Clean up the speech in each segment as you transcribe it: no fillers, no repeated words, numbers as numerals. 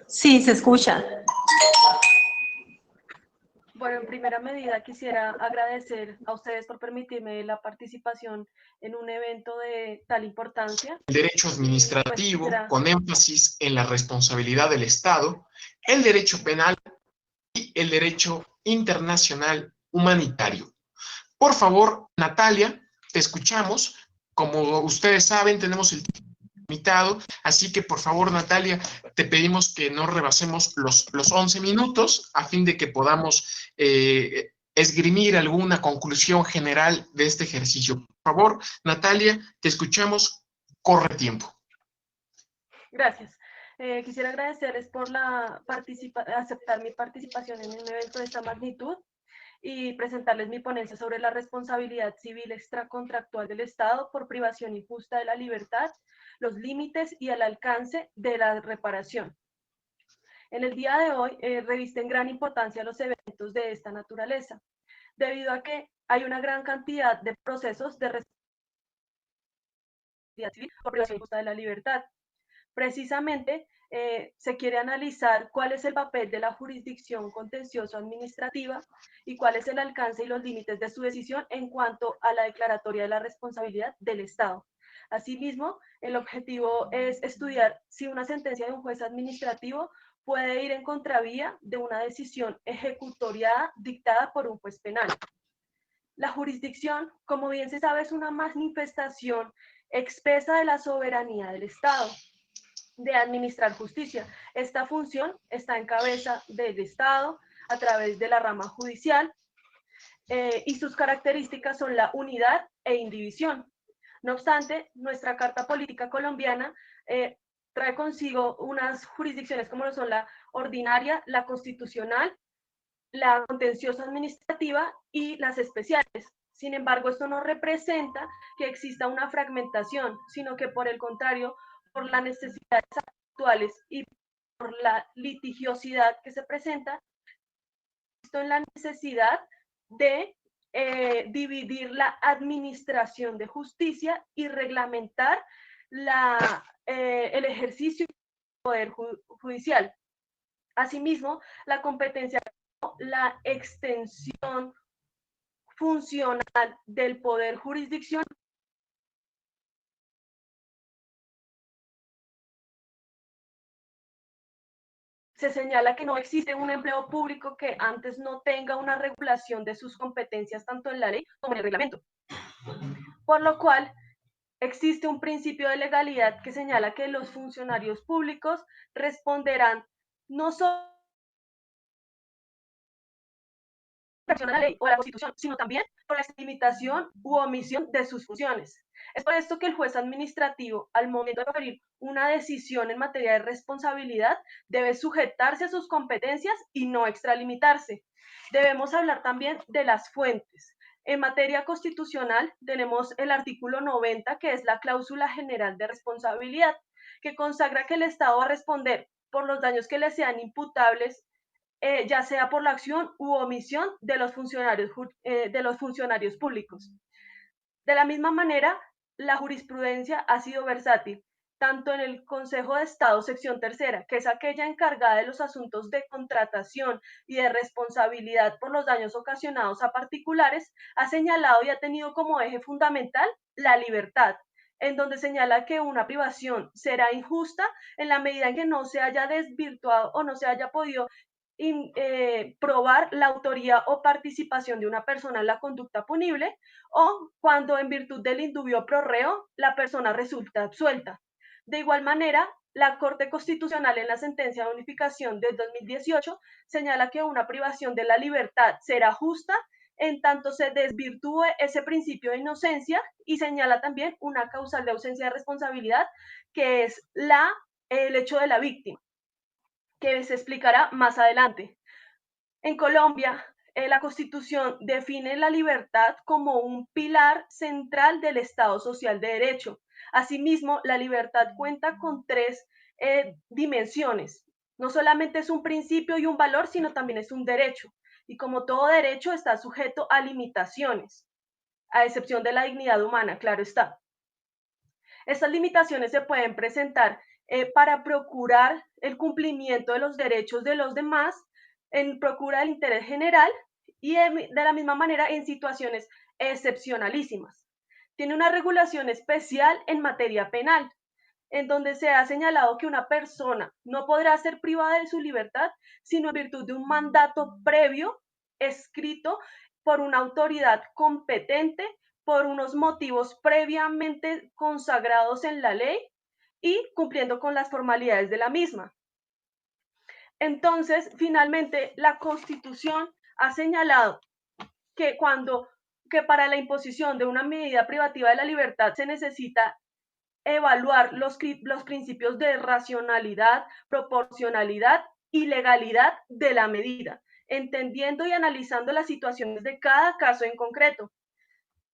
Sí, se escucha. Bueno, en primera medida quisiera agradecer a ustedes por permitirme la participación en un evento de tal importancia. El derecho administrativo, Pues con énfasis en la responsabilidad del Estado, el derecho penal y el derecho internacional humanitario. Por favor, Natalia, te escuchamos. Como ustedes saben, tenemos el tiempo limitado, así que por favor, Natalia, te pedimos que no rebasemos los 11 minutos a fin de que podamos esgrimir alguna conclusión general de este ejercicio. Por favor, Natalia, te escuchamos, corre tiempo. Gracias. Quisiera agradecerles por aceptar mi participación en un evento de esta magnitud y presentarles mi ponencia sobre la responsabilidad civil extracontractual del Estado por privación injusta de la libertad, los límites y el alcance de la reparación. En el día de hoy revisten gran importancia los eventos de esta naturaleza, debido a que hay una gran cantidad de procesos de responsabilidad civil por privación injusta de la libertad. Precisamente se quiere analizar cuál es el papel de la jurisdicción contencioso-administrativa y cuál es el alcance y los límites de su decisión en cuanto a la declaratoria de la responsabilidad del Estado. Asimismo, el objetivo es estudiar si una sentencia de un juez administrativo puede ir en contravía de una decisión ejecutoriada dictada por un juez penal. La jurisdicción, como bien se sabe, es una manifestación expresa de la soberanía del Estado de administrar justicia. Esta función está en cabeza del Estado a través de la rama judicial y sus características son la unidad e indivisión. No obstante, nuestra Carta Política colombiana trae consigo unas jurisdicciones como lo son la ordinaria, la constitucional, la contenciosa administrativa y las especiales. Sin embargo, esto no representa que exista una fragmentación, sino que por el contrario, por las necesidades actuales y por la litigiosidad que se presenta, esto en la necesidad de dividir la administración de justicia y reglamentar el ejercicio del poder judicial. Asimismo, la competencia, la extensión funcional del poder jurisdiccional se señala que no existe un empleo público que antes no tenga una regulación de sus competencias tanto en la ley como en el reglamento. Por lo cual, existe un principio de legalidad que señala que los funcionarios públicos responderán no solo a la ley o a la Constitución, sino también por la limitación u omisión de sus funciones. Es por esto que el juez administrativo, al momento de proferir una decisión en materia de responsabilidad, debe sujetarse a sus competencias y no extralimitarse. Debemos hablar también de las fuentes. En materia constitucional tenemos el artículo 90, que es la cláusula general de responsabilidad, que consagra que el Estado va a responder por los daños que le sean imputables ya sea por la acción u omisión de los funcionarios públicos. De la misma manera, la jurisprudencia ha sido versátil, tanto en el Consejo de Estado, sección tercera, que es aquella encargada de los asuntos de contratación y de responsabilidad por los daños ocasionados a particulares, ha señalado y ha tenido como eje fundamental la libertad, en donde señala que una privación será injusta en la medida en que no se haya desvirtuado o no se haya podido probar la autoría o participación de una persona en la conducta punible o cuando en virtud del indubio pro reo la persona resulta absuelta. De igual manera, la Corte Constitucional en la sentencia de unificación del 2018 señala que una privación de la libertad será justa en tanto se desvirtúe ese principio de inocencia y señala también una causal de ausencia de responsabilidad que es el hecho de la víctima, que se explicará más adelante. En Colombia, la Constitución define la libertad como un pilar central del Estado social de derecho. Asimismo, la libertad cuenta con tres dimensiones. No solamente es un principio y un valor, sino también es un derecho. Y como todo derecho está sujeto a limitaciones, a excepción de la dignidad humana, claro está. Estas limitaciones se pueden presentar para procurar el cumplimiento de los derechos de los demás, en procura del interés general y de la misma manera en situaciones excepcionalísimas. Tiene una regulación especial en materia penal, en donde se ha señalado que una persona no podrá ser privada de su libertad sino en virtud de un mandato previo escrito por una autoridad competente, por unos motivos previamente consagrados en la ley y cumpliendo con las formalidades de la misma. Entonces, finalmente, la Constitución ha señalado que para la imposición de una medida privativa de la libertad se necesita evaluar los principios de racionalidad, proporcionalidad y legalidad de la medida, entendiendo y analizando las situaciones de cada caso en concreto.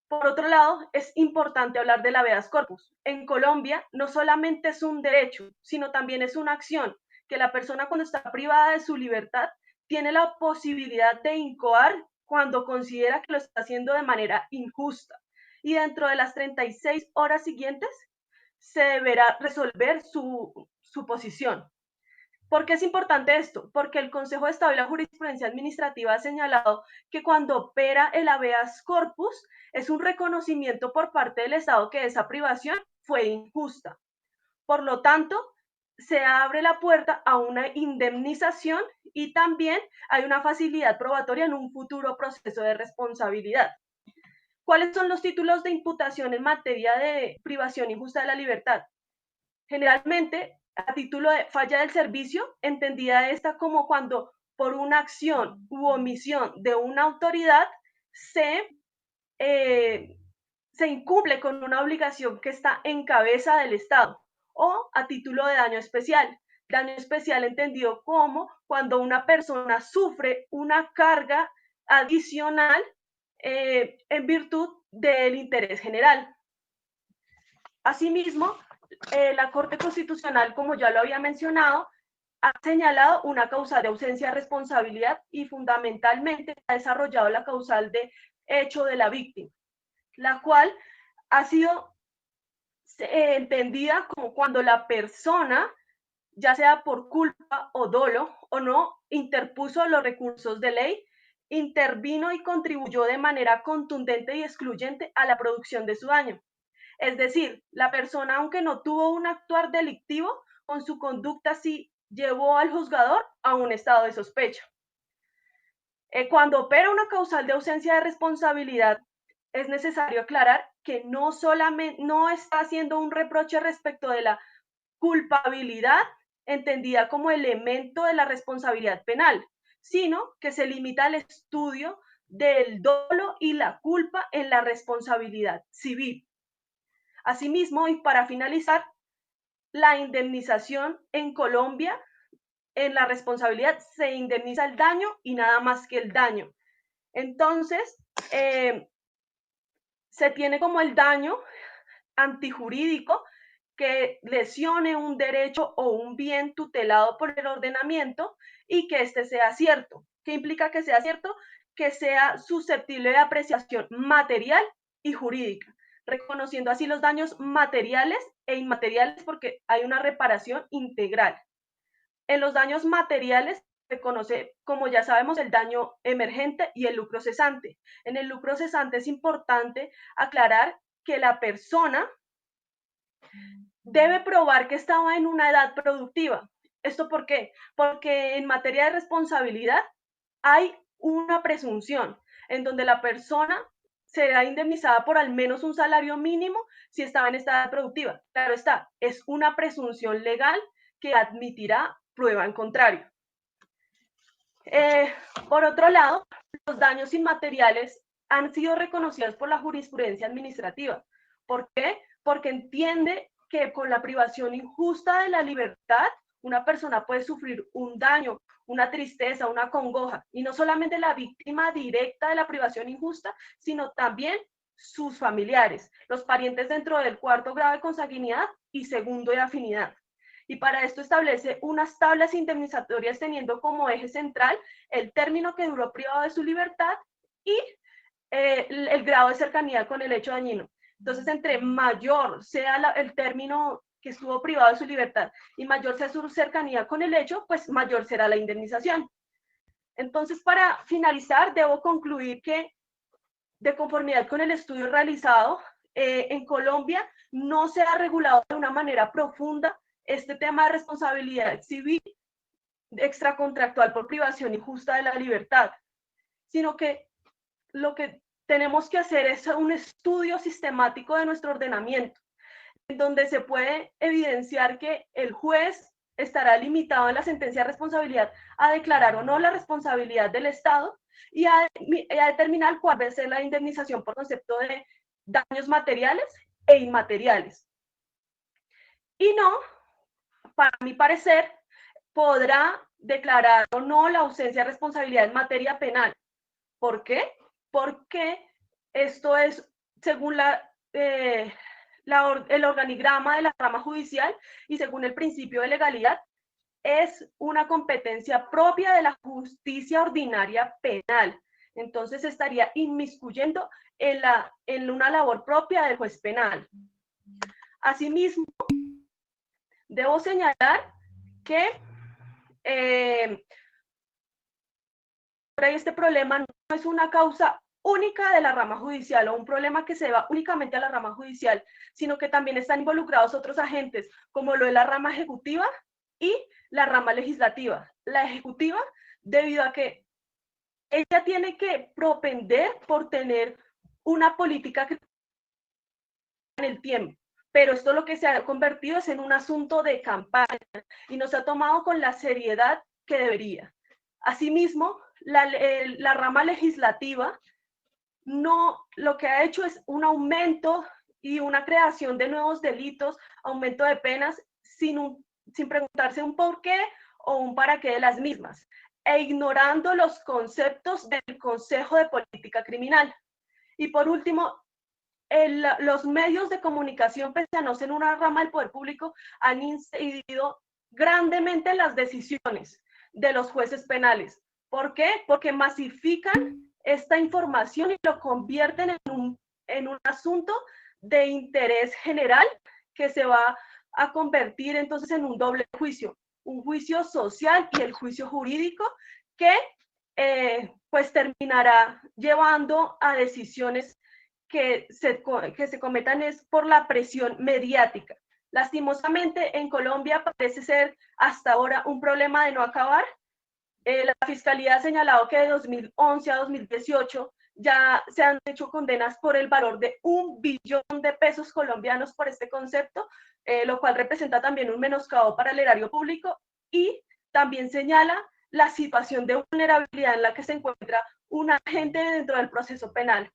Por otro lado, es importante hablar del habeas corpus. En Colombia no solamente es un derecho, sino también es una acción que la persona cuando está privada de su libertad tiene la posibilidad de incoar cuando considera que lo está haciendo de manera injusta. Y dentro de las 36 horas siguientes se deberá resolver su posición. ¿Por qué es importante esto? Porque el Consejo de Estado y la Jurisprudencia Administrativa ha señalado que cuando opera el habeas corpus es un reconocimiento por parte del Estado que esa privación fue injusta. Por lo tanto, se abre la puerta a una indemnización y también hay una facilidad probatoria en un futuro proceso de responsabilidad. ¿Cuáles son los títulos de imputación en materia de privación injusta de la libertad? Generalmente, a título de falla del servicio, entendida esta como cuando por una acción u omisión de una autoridad se incumple con una obligación que está en cabeza del Estado, o a título de daño especial. Daño especial entendido como cuando una persona sufre una carga adicional en virtud del interés general. Asimismo, la Corte Constitucional, como ya lo había mencionado, ha señalado una causal de ausencia de responsabilidad y fundamentalmente ha desarrollado la causal de hecho de la víctima, la cual ha sido entendida como cuando la persona, ya sea por culpa o dolo o no, interpuso los recursos de ley, intervino y contribuyó de manera contundente y excluyente a la producción de su daño. Es decir, la persona, aunque no tuvo un actuar delictivo, con su conducta sí llevó al juzgador a un estado de sospecha. Cuando opera una causal de ausencia de responsabilidad, es necesario aclarar que no está haciendo un reproche respecto de la culpabilidad entendida como elemento de la responsabilidad penal, sino que se limita al estudio del dolo y la culpa en la responsabilidad civil. Asimismo, y para finalizar, la indemnización en Colombia, en la responsabilidad se indemniza el daño y nada más que el daño. Entonces, se tiene como el daño antijurídico que lesione un derecho o un bien tutelado por el ordenamiento y que este sea cierto. ¿Qué implica que sea cierto? Que sea susceptible de apreciación material y jurídica, reconociendo así los daños materiales e inmateriales porque hay una reparación integral. En los daños materiales se conoce, como ya sabemos, el daño emergente y el lucro cesante. En el lucro cesante es importante aclarar que la persona debe probar que estaba en una edad productiva. ¿Esto por qué? Porque en materia de responsabilidad hay una presunción en donde la persona será indemnizada por al menos un salario mínimo si estaba en esta edad productiva. Claro está, es una presunción legal que admitirá prueba en contrario. Por otro lado, los daños inmateriales han sido reconocidos por la jurisprudencia administrativa. ¿Por qué? Porque entiende que con la privación injusta de la libertad, una persona puede sufrir un daño, una tristeza, una congoja, y no solamente la víctima directa de la privación injusta, sino también sus familiares, los parientes dentro del cuarto grado de consanguinidad y segundo de afinidad. Y para esto establece unas tablas indemnizatorias teniendo como eje central el término que duró privado de su libertad y el grado de cercanía con el hecho dañino. Entonces, entre mayor sea el término que estuvo privado de su libertad y mayor sea su cercanía con el hecho, pues mayor será la indemnización. Entonces, para finalizar, debo concluir que, de conformidad con el estudio realizado, en Colombia no se ha regulado de una manera profunda este tema de responsabilidad civil extracontractual por privación injusta de la libertad, sino que lo que tenemos que hacer es un estudio sistemático de nuestro ordenamiento, en donde se puede evidenciar que el juez estará limitado en la sentencia de responsabilidad a declarar o no la responsabilidad del Estado y a determinar cuál va a ser la indemnización por concepto de daños materiales e inmateriales. Y no, para mi parecer, podrá declarar o no la ausencia de responsabilidad en materia penal. ¿Por qué? Porque esto es, según el organigrama de la rama judicial y según el principio de legalidad, es una competencia propia de la justicia ordinaria penal. Entonces estaría inmiscuyendo en una labor propia del juez penal. Asimismo, debo señalar que este problema no es una causa única de la rama judicial o un problema que se va únicamente a la rama judicial, sino que también están involucrados otros agentes, como lo es la rama ejecutiva y la rama legislativa. La ejecutiva, debido a que ella tiene que propender por tener una política que en el tiempo, pero esto lo que se ha convertido es en un asunto de campaña y no se ha tomado con la seriedad que debería. Asimismo, la rama legislativa lo que ha hecho es un aumento y una creación de nuevos delitos, aumento de penas, sin preguntarse un por qué o un para qué de las mismas, e ignorando los conceptos del Consejo de Política Criminal. Y por último, los medios de comunicación, pese a no ser una rama del poder público, han incidido grandemente en las decisiones de los jueces penales. ¿Por qué? Porque masifican esta información y lo convierten en un asunto de interés general que se va a convertir entonces en un doble juicio, un juicio social y el juicio jurídico que pues terminará llevando a decisiones que se cometan es por la presión mediática. Lastimosamente, en Colombia parece ser hasta ahora un problema de no acabar. La Fiscalía ha señalado que de 2011 a 2018 ya se han hecho condenas por el valor de 1 billón de pesos colombianos por este concepto, lo cual representa también un menoscabo para el erario público, y también señala la situación de vulnerabilidad en la que se encuentra un agente dentro del proceso penal,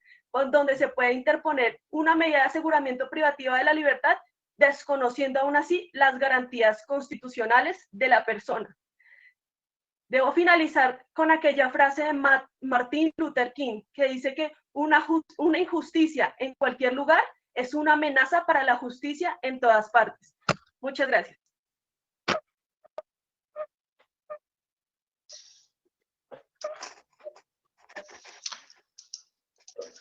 donde se puede interponer una medida de aseguramiento privativa de la libertad, desconociendo aún así las garantías constitucionales de la persona. Debo finalizar con aquella frase de Martin Luther King, que dice que una injusticia en cualquier lugar es una amenaza para la justicia en todas partes. Muchas gracias.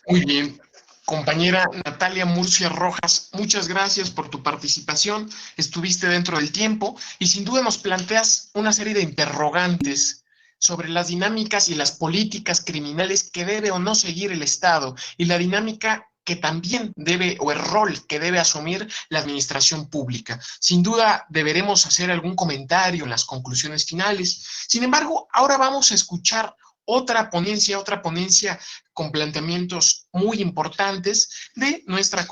Muy bien. Compañera Natalia Murcia Rojas, muchas gracias por tu participación. Estuviste dentro del tiempo y sin duda nos planteas una serie de interrogantes sobre las dinámicas y las políticas criminales que debe o no seguir el Estado y la dinámica que también debe, o el rol que debe asumir la administración pública. Sin duda deberemos hacer algún comentario en las conclusiones finales. Sin embargo, ahora vamos a escuchar otra ponencia con planteamientos muy importantes de nuestra